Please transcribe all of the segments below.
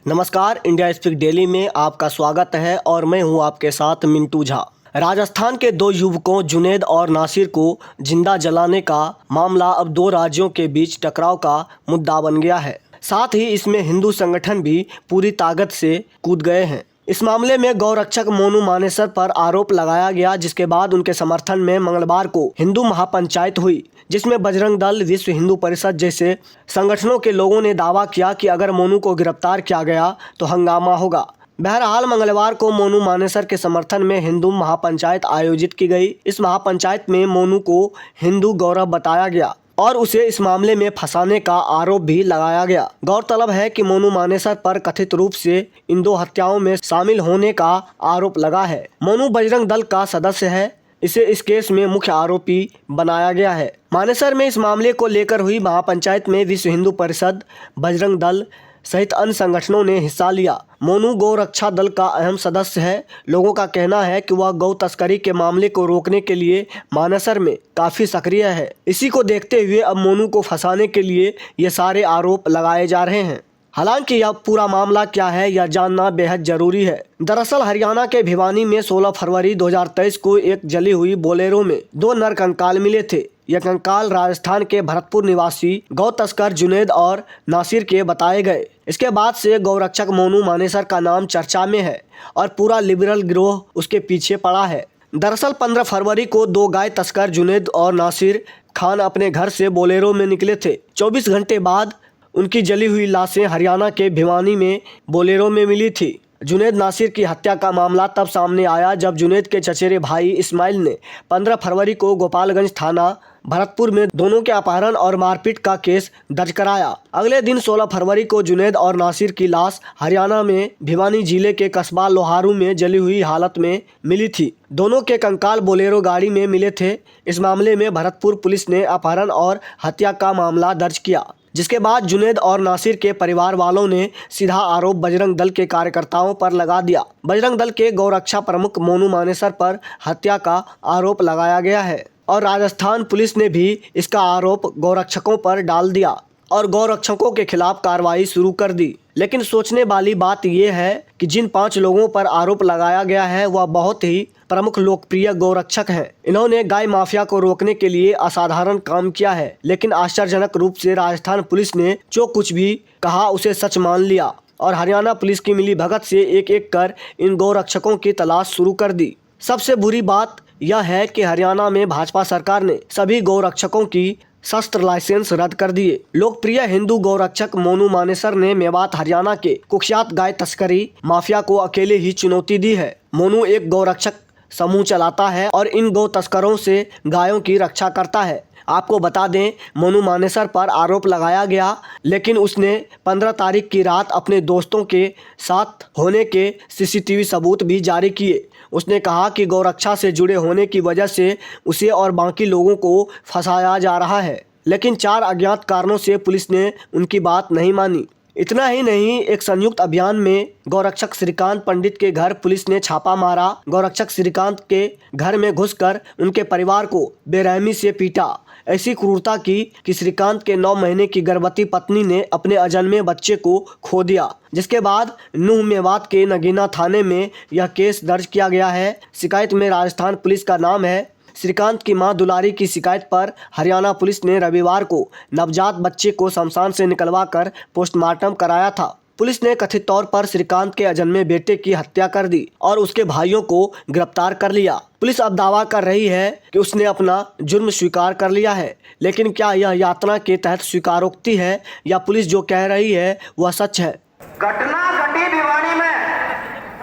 नमस्कार, India speak daily में आपका स्वागत है और मैं हूं आपके साथ मिंटू झा। राजस्थान के दो युवकों जुनैद और नासिर को जिंदा जलाने का मामला अब दो राज्यों के बीच टकराव का मुद्दा बन गया है। साथ ही इसमें हिंदू संगठन भी पूरी ताकत से कूद गए हैं। इस मामले में गौरक्षक मोनू मानेसर पर आरोप लगाया गया, जिसके बाद उनके समर्थन में मंगलवार को हिंदू महापंचायत हुई, जिसमें बजरंग दल, विश्व हिंदू परिषद जैसे संगठनों के लोगों ने दावा किया कि अगर मोनू को गिरफ्तार किया गया तो हंगामा होगा। बहरहाल मंगलवार को मोनू मानेसर के समर्थन में हिंदू महापंचायत आयोजित की गई। इस महापंचायत में मोनू को हिंदू गौरव बताया गया और उसे इस मामले में फंसाने का आरोप भी लगाया गया। गौरतलब है कि मोनू मानेसर पर कथित रूप से इन दो हत्याओं में शामिल होने का आरोप लगा है। मोनू बजरंग दल का सदस्य है, इसे इस केस में मुख्य आरोपी बनाया गया है। मानेसर में इस मामले को लेकर हुई महापंचायत में विश्व हिंदू परिषद, बजरंग दल सहित अन्य संगठनों ने हिस्सा लिया। मोनू गौ रक्षा दल का अहम सदस्य है। लोगों का कहना है कि वह गौ तस्करी के मामले को रोकने के लिए मानेसर में काफ़ी सक्रिय है। इसी को देखते हुए अब मोनू को फंसाने के लिए ये सारे आरोप लगाए जा रहे हैं। हालांकि यह पूरा मामला क्या है यह जानना बेहद जरूरी है। दरअसल हरियाणा के भिवानी में 16 फरवरी 2023 को एक जली हुई बोलेरो में दो नर कंकाल मिले थे। यह कंकाल राजस्थान के भरतपुर निवासी गौ तस्कर जुनैद और नासिर के बताए गए। इसके बाद से गौरक्षक मोनू मानेसर का नाम चर्चा में है और पूरा लिबरल गिरोह उसके पीछे पड़ा है। दरअसल 15 फरवरी को दो गाय तस्कर जुनैद और नासिर खान अपने घर से बोलेरो में निकले थे। 24 घंटे बाद उनकी जली हुई लाशें हरियाणा के भिवानी में बोलेरो में मिली थी। जुनैद नासिर की हत्या का मामला तब सामने आया जब जुनैद के चचेरे भाई इस्माइल ने 15 फरवरी को गोपालगंज थाना भरतपुर में दोनों के अपहरण और मारपीट का केस दर्ज कराया। अगले दिन 16 फरवरी को जुनैद और नासिर की लाश हरियाणा में भिवानी जिले के कस्बा लोहारू में जली हुई हालत में मिली थी। दोनों के कंकाल बोलेरो गाड़ी में मिले थे। इस मामले में भरतपुर पुलिस ने अपहरण और हत्या का मामला दर्ज किया, जिसके बाद जुनैद और नासिर के परिवार वालों ने सीधा आरोप बजरंग दल के कार्यकर्ताओं पर लगा दिया। बजरंग दल के गौरक्षा प्रमुख मोनू मानेसर पर हत्या का आरोप लगाया गया है और राजस्थान पुलिस ने भी इसका आरोप गौरक्षकों पर डाल दिया और गौरक्षकों के खिलाफ कार्रवाई शुरू कर दी। लेकिन सोचने वाली बात यह है कि जिन 5 लोगों पर आरोप लगाया गया है वह बहुत ही प्रमुख लोकप्रिय गौरक्षक हैं। इन्होंने गाय माफिया को रोकने के लिए असाधारण काम किया है, लेकिन आश्चर्यजनक रूप से राजस्थान पुलिस ने जो कुछ भी कहा उसे सच मान लिया और हरियाणा पुलिस की मिली भगत से एक एक कर इन गौरक्षकों की तलाश शुरू कर दी। सबसे बुरी बात यह है कि हरियाणा में भाजपा सरकार ने सभी गौरक्षकों की शस्त्र लाइसेंस रद्द कर दिए। लोकप्रिय हिंदू गौरक्षक मोनू मानेसर ने मेवात हरियाणा के कुख्यात गाय तस्करी माफिया को अकेले ही चुनौती दी है। मोनू एक गौरक्षक समूह चलाता है और इन गौ तस्करों से गायों की रक्षा करता है। आपको बता दें, मोनू मानेसर पर आरोप लगाया गया, लेकिन उसने 15 तारीख की रात अपने दोस्तों के साथ होने के सीसीटीवी सबूत भी जारी किए। उसने कहा कि गौरक्षा से जुड़े होने की वजह से उसे और बाकी लोगों को फंसाया जा रहा है, लेकिन 4 अज्ञात कारणों से पुलिस ने उनकी बात नहीं मानी। इतना ही नहीं, एक संयुक्त अभियान में गौरक्षक श्रीकांत पंडित के घर पुलिस ने छापा मारा। गौरक्षक श्रीकांत के घर में घुसकर उनके परिवार को बेरहमी से पीटा। ऐसी क्रूरता की कि श्रीकांत के 9 महीने की गर्भवती पत्नी ने अपने अजन्मे बच्चे को खो दिया, जिसके बाद नूह मेवात के नगीना थाने में यह केस दर्ज किया गया है। शिकायत में राजस्थान पुलिस का नाम है। श्रीकांत की मां दुलारी की शिकायत पर हरियाणा पुलिस ने रविवार को नवजात बच्चे को शमशान से निकलवाकर पोस्टमार्टम कराया था। पुलिस ने कथित तौर पर श्रीकांत के अजन्मे बेटे की हत्या कर दी और उसके भाइयों को गिरफ्तार कर लिया। पुलिस अब दावा कर रही है कि उसने अपना जुर्म स्वीकार कर लिया है, लेकिन क्या यह यातना के तहत स्वीकारोक्ति है या पुलिस जो कह रही है वह सच है? घटना घटी भिवानी में,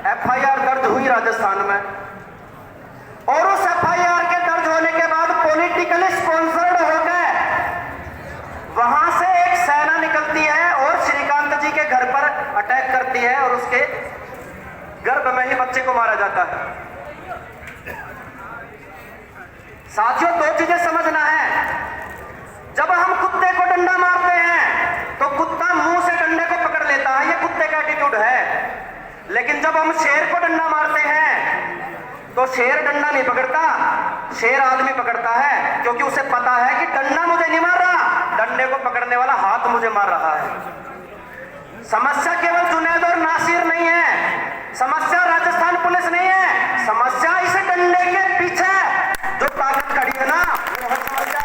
एफआईआर दर्ज हुई राजस्थान में और उस एफआईआर के दर्ज होने के बाद पॉलिटिकली स्पॉन्सर्ड हो गए। वहां से एक सेना निकलती है और श्रीकांत जी के घर पर अटैक करती है और उसके गर्भ में ही बच्चे को मारा जाता है। साथियों, 2 चीजें समझना है। जब हम कुत्ते को डंडा मारते हैं तो कुत्ता मुंह से डंडे को पकड़ लेता है, ये कुत्ते का एटीट्यूड है। लेकिन जब हम शेर को डंडा मारते हैं तो शेर डंडा नहीं पकड़ता, शेर आदमी पकड़ता है, क्योंकि उसे पता है कि डंडा मुझे नहीं मार रहा, डंडे को पकड़ने वाला हाथ मुझे मार रहा है। समस्या केवल जुनैद और नासिर नहीं है, समस्या राजस्थान पुलिस नहीं है, समस्या इस डंडे के पीछे जो ताकत खड़ी है ना, वो है समस्या।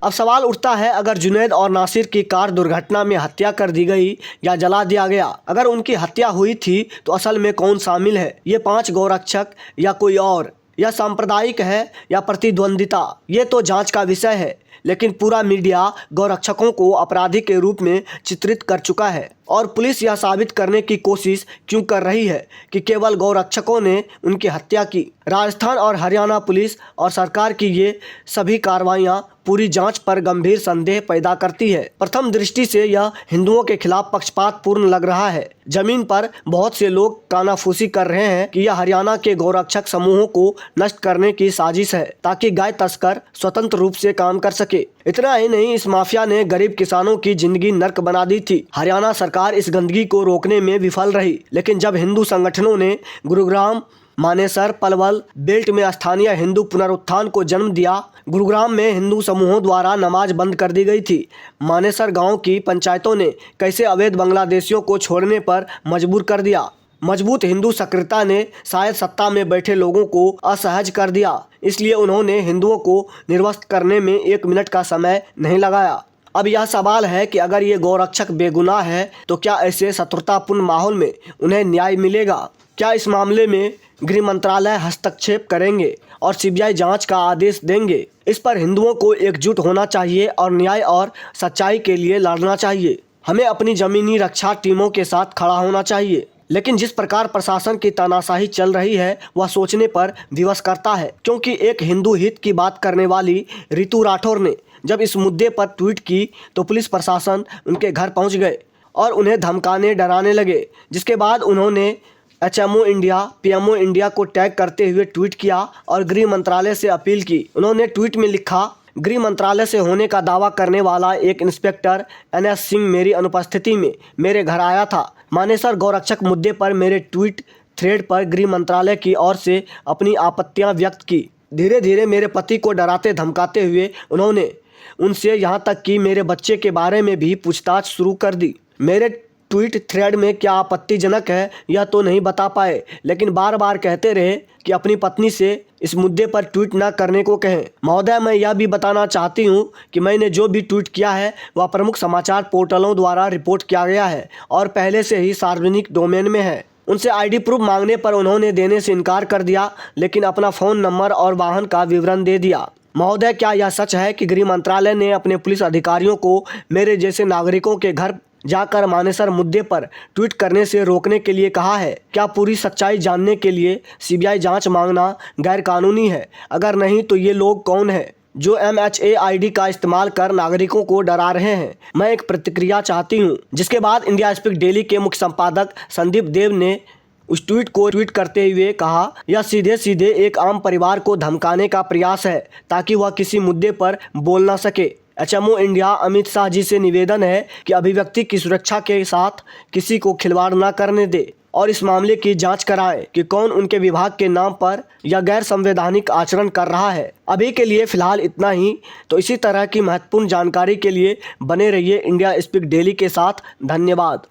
अब सवाल उठता है, अगर जुनैद और नासिर की कार दुर्घटना में हत्या कर दी गई या जला दिया गया, अगर उनकी हत्या हुई थी तो असल में कौन शामिल है? ये 5 गौरक्षक या कोई और? यह सांप्रदायिक है या प्रतिद्वंदिता? ये तो जांच का विषय है। लेकिन पूरा मीडिया गौरक्षकों को अपराधी के रूप में चित्रित कर चुका है और पुलिस यह साबित करने की कोशिश क्यों कर रही है कि केवल गौरक्षकों ने उनकी हत्या की? राजस्थान और हरियाणा पुलिस और सरकार की ये सभी कार्रवाइयाँ पूरी जांच पर गंभीर संदेह पैदा करती है। प्रथम दृष्टि से यह हिंदुओं के खिलाफ पक्षपातपूर्ण लग रहा है। जमीन पर बहुत से लोग कानाफूसी कर रहे हैं कि यह हरियाणा के गौरक्षक समूहों को नष्ट करने की साजिश है ताकि गाय तस्कर स्वतंत्र रूप से काम कर सके। इतना ही नहीं, इस माफिया ने गरीब किसानों की जिंदगी नर्क बना दी थी। हरियाणा सरकार इस गंदगी को रोकने में विफल रही, लेकिन जब हिंदू संगठनों ने गुरुग्राम, मानेसर, पलवल बेल्ट में स्थानीय हिंदू पुनरुत्थान को जन्म दिया। गुरुग्राम में हिंदू समूहों द्वारा नमाज बंद कर दी गई थी। मानेसर गांव की पंचायतों ने कैसे अवैध बांग्लादेशियों को छोड़ने पर मजबूर कर दिया। मजबूत हिंदू सक्रियता ने शायद सत्ता में बैठे लोगों को असहज कर दिया, इसलिए उन्होंने हिंदुओं को निर्वस्त्र करने में 1 मिनट का समय नहीं लगाया। अब यह सवाल है कि अगर ये गौरक्षक बेगुनाह है तो क्या ऐसे शत्रुतापूर्ण माहौल में उन्हें न्याय मिलेगा? क्या इस मामले में गृह मंत्रालय हस्तक्षेप करेंगे और सीबीआई जांच का आदेश देंगे? इस पर हिंदुओं को एकजुट होना चाहिए और न्याय और सच्चाई के लिए लड़ना चाहिए। हमें अपनी जमीनी रक्षा टीमों के साथ खड़ा होना चाहिए। लेकिन जिस प्रकार प्रशासन की तानाशाही चल रही है वह सोचने पर विवश करता है, क्योंकि एक हिंदू हित की बात करने वाली रितु राठौर ने जब इस मुद्दे पर ट्वीट की तो पुलिस प्रशासन उनके घर पहुंच गए और उन्हें धमकाने डराने लगे, जिसके बाद उन्होंने HMO इंडिया, PMO इंडिया को टैग करते हुए ट्वीट किया और गृह मंत्रालय से अपील की। उन्होंने ट्वीट में लिखा, गृह मंत्रालय से होने का दावा करने वाला एक इंस्पेक्टर NS सिंह मेरी अनुपस्थिति में मेरे घर आया था। मानेसर गौरक्षक मुद्दे पर मेरे ट्वीट थ्रेड पर गृह मंत्रालय की ओर से अपनी आपत्तियां व्यक्त की। धीरे धीरे मेरे पति को डराते धमकाते हुए उन्होंने उनसे यहाँ तक कि मेरे बच्चे के बारे में भी पूछताछ शुरू कर दी। मेरे ट्वीट थ्रेड में क्या आपत्तिजनक है यह तो नहीं बता पाए, लेकिन बार बार कहते रहे कि अपनी पत्नी से इस मुद्दे पर ट्वीट न करने को कहें। महोदय, मैं यह भी बताना चाहती हूं कि मैंने जो भी ट्वीट किया है वह प्रमुख समाचार पोर्टलों द्वारा रिपोर्ट किया गया है और पहले से ही सार्वजनिक डोमेन में है। उनसे ID प्रूफ मांगने पर उन्होंने देने से इनकार कर दिया, लेकिन अपना फ़ोन नंबर और वाहन का विवरण दे दिया। महोदय, क्या यह सच है कि गृह मंत्रालय ने अपने पुलिस अधिकारियों को मेरे जैसे नागरिकों के घर जाकर मानेसर मुद्दे पर ट्वीट करने से रोकने के लिए कहा है? क्या पूरी सच्चाई जानने के लिए सीबीआई जांच मांगना गैर कानूनी है? अगर नहीं तो ये लोग कौन हैं जो MHA ID का इस्तेमाल कर नागरिकों को डरा रहे हैं? मैं एक प्रतिक्रिया चाहती हूँ। जिसके बाद इंडिया स्पीक डेली के मुख्य संपादक संदीप देव ने उस ट्वीट को ट्वीट करते हुए कहा, यह सीधे सीधे एक आम परिवार को धमकाने का प्रयास है ताकि वह किसी मुद्दे पर बोल ना सके। HMO इंडिया अमित शाह जी से निवेदन है कि अभिव्यक्ति की सुरक्षा के साथ किसी को खिलवाड़ न करने दे और इस मामले की जांच कराए कि कौन उनके विभाग के नाम पर यह गैर संवैधानिक आचरण कर रहा है। अभी के लिए फिलहाल इतना ही। तो इसी तरह की महत्वपूर्ण जानकारी के लिए बने रहिए इंडिया स्पीक डेली के साथ। धन्यवाद।